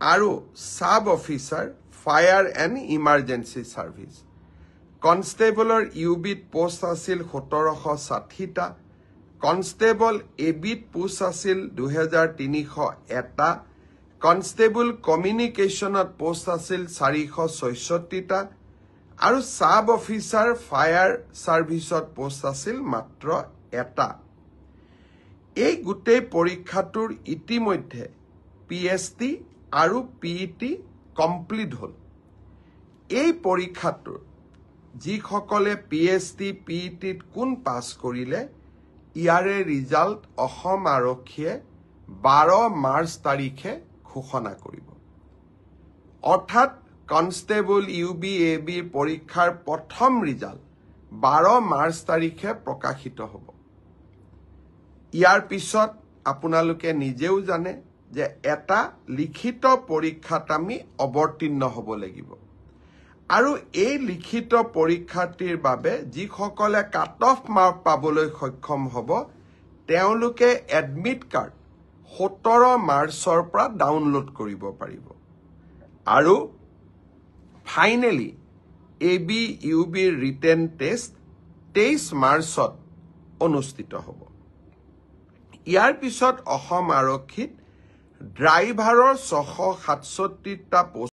আৰু sub officer fire and emergency service কনষ্টেবলৰ ইউবিত পোষ্ট আছিল 1760টা কনষ্টেবল এবিত পোষ্ট আছিল 2301টা কনষ্টেবল কমিউনিকেশ্যনত পোষ্ট আছিল 466টা আৰু সাব অফিচাৰ ফায়াৰ ছাৰ্ভিচত পোষ্ট আছিল মাত্ৰ এটা এই গোটেই পৰীক্ষাটোৰ ইতিমধ্যে পিএছটি আৰু পিইটি কমপ্লিট হ'ল এই পৰীক্ষাটোৰ যিসকলে পিএছটি পিইটিত কোন পাছ কৰিলে ইয়াৰে ৰিজাল্ট অসম আৰক্ষীয়ে 12 মাৰ্চ তাৰিখে ঘোষণা কৰিব অৰ্থাৎ কনষ্টেবল ইউবি এবি পৰীক্ষাৰ প্ৰথম ৰিজাল্ট 12 মাৰ্চ তাৰিখে প্ৰকাশিত হ'ব ইয়াৰ পিছত আপোনালোকে নিজেও জানে যে এটা লিখিত পৰীক্ষাত আমি অৱতীৰ্ণ হ'ব লাগিব আৰু এই লিখিত পৰীক্ষাটিৰ বাবে যিসকলে কাট অফ মাৰ্ক পাবলৈ সক্ষম হ'ব তেওঁলোকে এডমিট কাৰ্ড 17 মাৰ্চৰ পৰা ডাউনলোড কৰিব পাৰিব আৰু ফাইনেলি এবি ইউবিৰ ৰিটেন টেষ্ট 23 মাৰ্চত অনুষ্ঠিত হ'ব ইয়াৰ পিছত অসম আৰক্ষীত ড্ৰাইভাৰৰ 667টা পোষ্ট